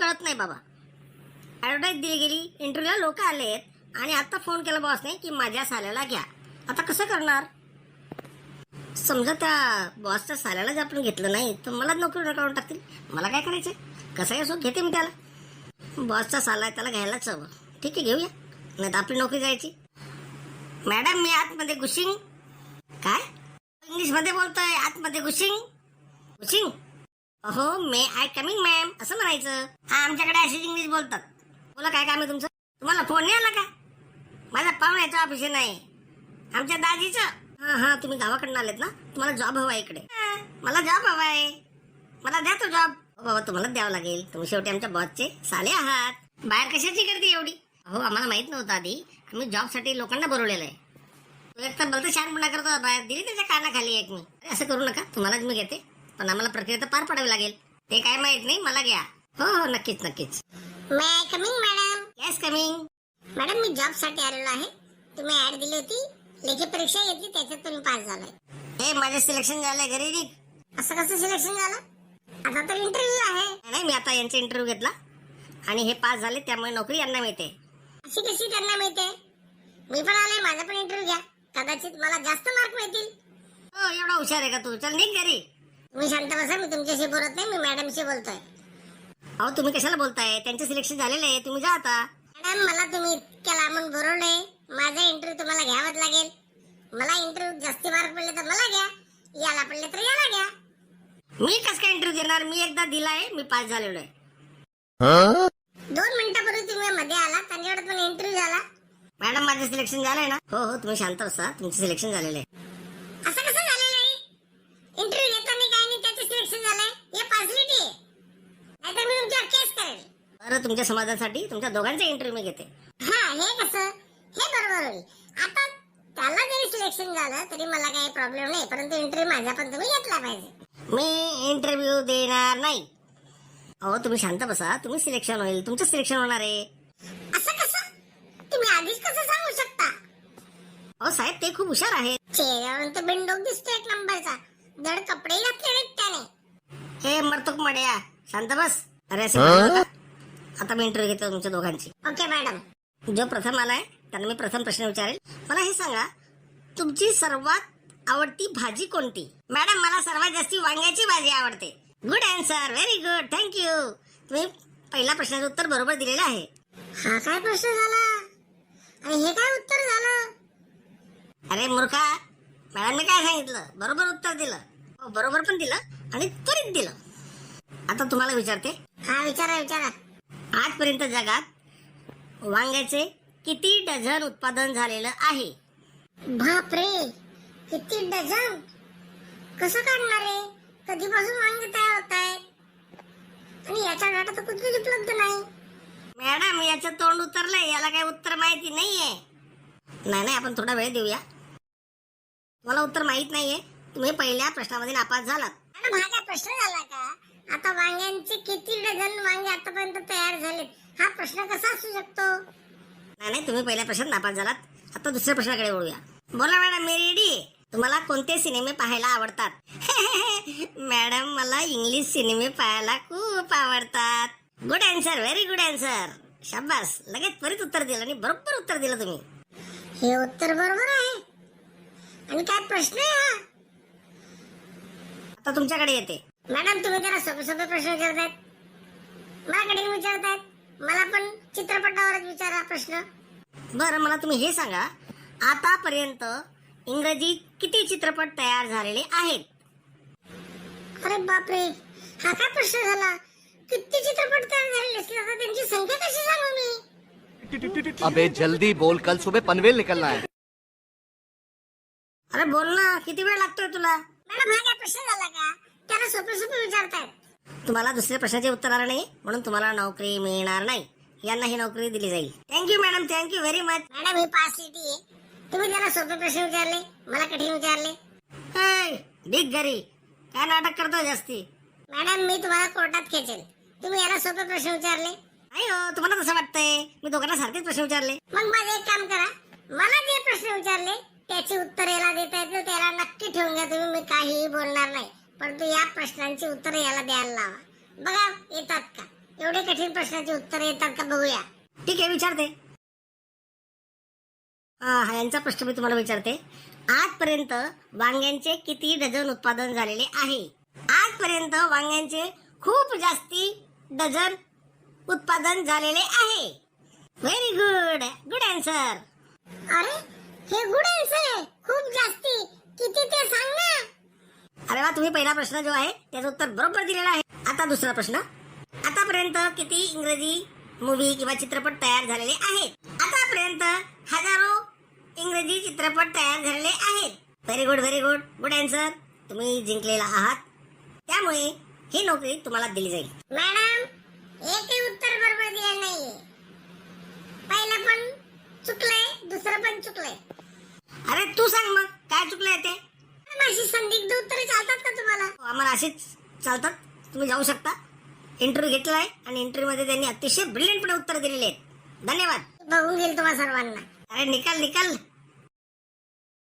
कळत नाही बाबा. ॲडव्हर्टाईज दिली गेली, इंटरव्ह्यूला लोक आलेत आणि आता फोन केला बॉसने की माझ्या साल्याला घ्या. आता कसं करणार? समजा त्या बॉसच्या साल्याला जर आपण घेतलं नाही तर मला नोकरी काढून टाकतील. मला काय करायचं? कसंही असो घेते मी त्याला. बॉसचा साला आहे, त्याला घ्यायलाच हवं. ठीक आहे, घेऊया, नाही तर आपली नोकरी जायची. मॅडम मी आतमध्ये घुशिंग. काय इंग्लिशमध्ये बोलतोय? आतमध्ये घुशिंग घुशिंग. अहो मे आय कमिंग मॅम असं म्हणायचं. हा, आमच्याकडे अशीच इंग्लिश बोलतात. बोला काय काम आहे तुमचं? तुम्हाला फोन नाही आला का? माझा पाहुण्याचं ऑफिस नाही, आमच्या दाजीचं. हा हा, तुम्ही गावाकडनं आलेत ना, तुम्हाला जॉब हवा इकडे. मला जॉब हवा आहे, मला द्या तो जॉब. बाबा तुम्हाला द्यावं लागेल, तुम्ही शेवटी आमच्या बॉसचे साले आहात. बाहेर कशाची गर्दी एवढी? हो आम्हाला माहित नव्हतं आधी, आम्ही जॉबसाठी लोकांना बोलवलेलं आहे. तू एक तर बोलतो शहाणपणा करतो, बाहेर दिली त्याच्या कानाखाली एक मी. असं करू नका, तुम्हालाच मी घेते, पण आम्हाला प्रक्रिया तर पार पाडावी लागेल. ते काय माहित नाही, मला घ्या. हो हो नक्कीच नक्कीच. May I coming madam? Yes coming. Madam मी जॉब साठी आलेलो आहे. तुम्ही ऍड दिली होती, लेखी परीक्षा घेतली, त्याच्यात तुम्ही पास झालाय. हे माझं सिलेक्शन झालंय, घरी निघ. असं कसं सिलेक्शन झालं? आता तर इंटरव्ह्यू आहे. नाही, मी आता यांचा इंटरव्ह्यू घेतला आणि हे पास झाले, त्यामुळे नोकरी यांना मिळते. अशी कशी त्यांना मिळते? मी पण आले, माझा पण इंटरव्ह्यू घ्या, कदाचित मला जास्त मार्क मिळतील. हो एवढा हुशार आहे का तू? चल निघ घरी. तुम्ही शांत बसा, मी तुमच्याशी बोलत नाही, मी मॅडमशी बोलतोय. अहो तुम्ही कशाला बोलताय? त्यांचं सिलेक्शन झालेलं आहे, तुम्ही जा आता. मॅडम मला तुम्ही इतक्या लांबून बोलवलंय, माझा इंटरव्ह्यू तुम्हाला घ्यावाच लागेल. मला इंटरव्ह्यू जास्ती मार्क पडले तर मला घ्या, याला पडले तर याला घ्या. मी कसं काय इंटरव्ह्यू देणार? मी एकदा दिलाय, मी पास झालेलो आहे. 2 मिनिटापूर्वी तुम्ही मध्ये आला, त्यांच्याकडे पण इंटरव्ह्यू झाला. मॅडम माझं सिलेक्शन झालंय ना? हो हो तुम्ही शांत बसा, तुमचं सिलेक्शन झालेलं आहे. असं कसं झालेलं आहे? इंटरव्ह्यू घेताना काय नाही, त्याचं सिलेक्शन झालंय, हे पॉझिटिव्ह आहे. नाहीतर मी तुमच्यावर केस करेल. बरं तुमच्या समाजासाठी तुमच्या दोघांचे इंटरव्ह्यू मी घेते. हा हे कसं? हे बरोबर होईल. आता त्याला जरी सिलेक्शन झालं तरी मला काही प्रॉब्लेम नाही, परंतु इंटरव्ह्यू माझा पण तुम्ही घेतला पाहिजे. मी इंटरव्ह्यू देणार नाही. अहो तुम्ही शांत बसा, तुम्ही सिलेक्शन होईल, तुमचं सिलेक्शन होणार आहे. असं कसं? तुम्ही आधीच कसं सांगू शकता? अहो साहेब ते खूप हुशार आहेत. चेहऱ्यावरून तर बिनडोक दिसतो एक नंबरचा, धड कपडे घातले नाहीत त्याने. हे मरतोक मड्या, शांत बस. अरे असं आता मी इंटरव्ह्यू घेतो तुमच्या दोघांची. Okay madam. जो प्रथम आलाय त्यांना मी प्रथम प्रश्न विचारेल. मला हे सांगा, तुमची सर्वात आवडती भाजी कोणती? मॅडम मला सर्वात जास्ती वांग्याची भाजी आवडते. Good answer, very good, thank you. तुम्ही पहिल्या प्रश्नाचं उत्तर बरोबर दिलेलं आहे. हा काय प्रश्न झाला आणि हे काय उत्तर झालं? अरे मूर्खा, मॅडमने काय सांगितलं? बरोबर उत्तर दिलं. हो बरोबर पण दिलं आणि त्वरित दिलं. आता तुम्हाला विचारते. हा विचारा विचारा. आजपर्यंत जगात वांग्याचे किती डझन उत्पादन झालेलं आहे? बापरे, किती डझन? कसं काढणार आहे? कधीपासून वांगे तयार होत आहेत? आणि याचा डाटा तर कुठेच उपलब्ध नाही. मॅडम याचं तोंड उतरलंय, याला काही उत्तर माहिती नाहीये. नाही आपण थोडा वेळ देऊया. मला उत्तर माहित नाहीये, तुम्ही पहिल्या प्रश्नामध्ये नापास झालात. मॅडम हा काय प्रश्न झाला का? आता वांग्यांचे किती डझन वांगे आतापर्यंत तयार झालेत, हा प्रश्न कसा असू शकतो? नाही तुम्ही पहिल्या प्रश्नात नापास झालात. आता दुसऱ्या प्रश्नाकडे वळूया. बोला मॅडम, मी रेडी. तुम्हाला कोणते सिनेमे पाहायला आवडतात? मॅडम मला इंग्लिश सिनेमे पाहायला खूप आवडतात. Good answer, very good answer. शाबास, लगेच त्वरित उत्तर दिलं आणि बरोबर उत्तर दिलं तुम्ही. हे उत्तर बरोबर आहे. आणि काय प्रश्न आहे हा? आता तुमच्याकडे येते. मॅडम तुम्ही जरा सोपे सोपे प्रश्न विचारतायत, मला कठीण विचारतायत. मला पण चित्रपटावरच विचारा प्रश्न. बरं मला तुम्ही हे सांगा, आतापर्यंत इंग्रजी किती चित्रपट तयार झालेले आहेत? अरे बापरे, हा काय प्रश्न झाला? किती चित्रपट तयार झालेले असले तर त्यांची संख्या कशी सांगू मी? अबे जल्दी बोल, कल सुबह पनवेल निकलना है. अरे बोल ना, किती वेळ लागतोय तुला? मॅडम हा काय प्रश्न झाला का? त्याला सोपे सोपे विचारतायत. तुम्हाला दुसऱ्या प्रश्नाचे उत्तर आलं नाही म्हणून तुम्हाला नोकरी मिळणार नाही. यांना ही नोकरी दिली जाईल. Thank you madam, thank you very much. Madam ही पास सीटी आहे. तुम्ही त्याला सोपे प्रश्न विचारले, मला कठीण विचारले. बिग घरी काय नाटक करतो जास्ती? मॅडम मी तुम्हाला कोर्टात खेचेल, तुम्ही याला सोपे प्रश्न विचारले. नाही हो, तुम्हाला तसं वाटतंय. मी दोघांना सारखेच प्रश्न विचारले. मग माझं एक काम करा, मला जे प्रश्न विचारले त्याचे उत्तर याला देता येतं त्याला नक्की ठेवून घ्या तुम्ही. मी काहीही बोलणार नाही, परंतु या प्रश्नांची उत्तर याला द्यायला लावा. बघा येतात का? एवढे कठीण प्रश्नाची उत्तर येतात का बघूया. ठीक आहे, विचारते. हा यांचा प्रश्न मी तुम्हाला विचारते. आजपर्यंत वांग्यांचे किती डझन उत्पादन झालेले आहे? आजपर्यंत वांग्यांचे खूप जास्ती डझन उत्पादन झालेले आहे. Very good, good answer. अरे हे गुड आन्सर आहे. खूप जास्ती किती ते सांग ना. अरे वा, तुम्ही पहिला प्रश्न जो आहे त्याचं उत्तर बरोबर दिलेलं आहे. आता दुसरा प्रश्न. आतापर्यंत किती इंग्रजी मूवी किंवा चित्रपट तयार झालेले आहेत? आतापर्यंत हजारो इंग्रजी चित्रपट तयार झालेले आहेत. Very good, very good, good answer. तुम्ही जिंकलेला आहात, त्यामुळे ही नोकरी तुम्हाला दिली जाईल. मॅडम एकही उत्तर बरोबर दिलं नाहीये. पहिलं पण चुकलंय, दुसरं पण चुकलंय. अरे तू सांग मग काय चुकलंय ते. अशी संदिग्ध उत्तरे चालतात का तुम्हाला? आम्हाला अशीच चालतात. तुम्ही जाऊ शकता. इंटरव्ह्यू घेतला आहे आणि इंटरव्ह्यू मध्ये त्यांनी अतिशय ब्रिलियंटपणे उत्तर दिलेली आहेत. धन्यवाद. बघून घेईल तुम्हा सर्वांना. अरे निकाल